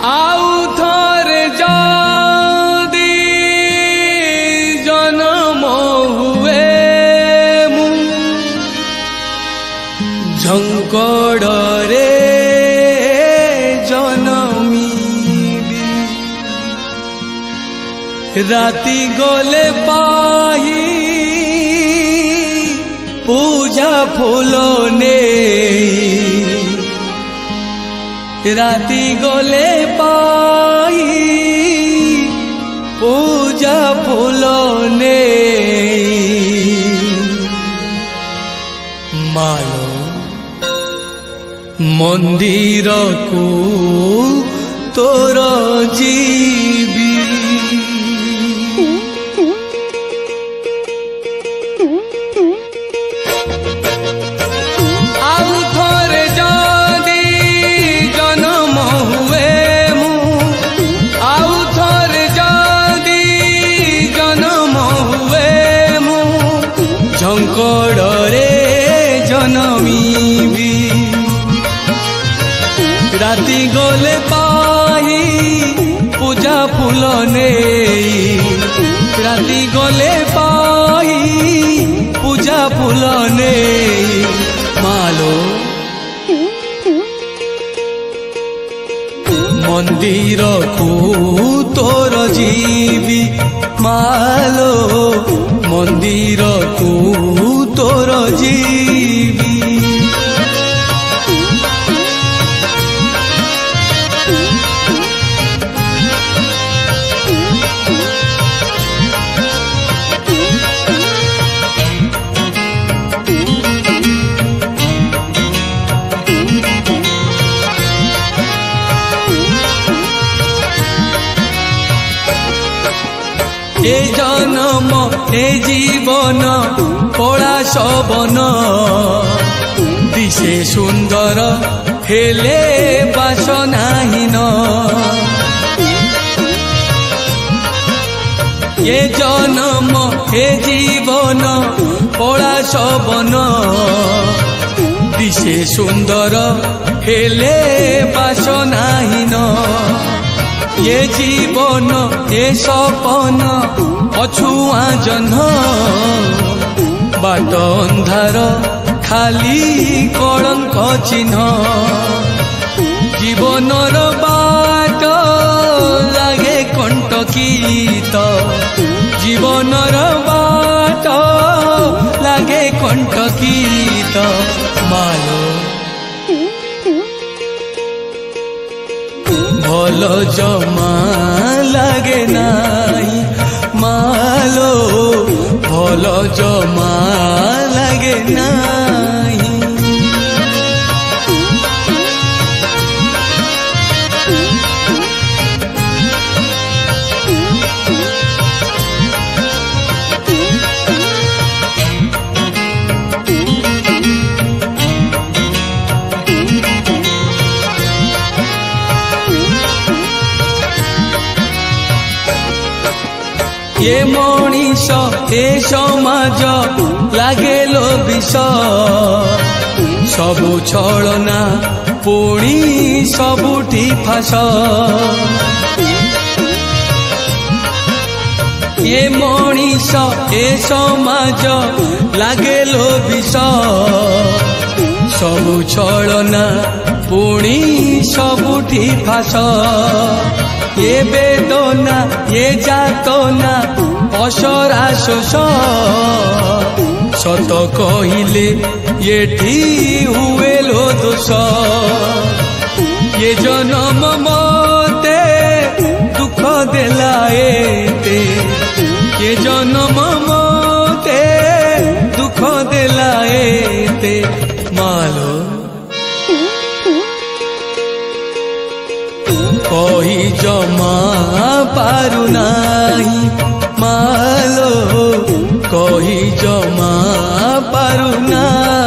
आउ थरे जदि जन्म हुए मु झंकड़े जनमीबी राति गले पाही पूजा फूल ने राति गले पाई पूजा फूल ने मालो मंदिर को तोर जीवी झंकड़े जनमीबी राति गले पाही पूजा फूल ने राति गले पाही पूजा फूल ने मालो मंदिर को तोर जीवी मालो मंदिर को तोर जीवी ए जन्म ए जीवन कला शोभन दिशे सुंदर हेले बासनाहीन ए जन्म ए जीवन कला शोभन दिशे सुंदर हेले बासनाहीन ये जीवन ये सपन अछुआ जन्ह बाट अंधार खाली कलंक चिन्ह जीवनर बाट लागे कंटकीत जीवनर बाट लागे कंटकीत मालो भल जमा लगे नाई मालो भल जमा लगे नाई ये मनीष ए समाज लागे लो विष सबु छलना पुणी सबुठी फास ये मनीष ए समाज लागे लो विष सबु छलना पुणी सबुठी फास ये वेदना ये जातना असरा शोष सत कहिले ये ठी हुए लो दोष ये जन्म मते दुख देला एते ये जन्म मते दुख देला एते मालो कही जमा पारु नाही मालो कही जमा पारु नाही।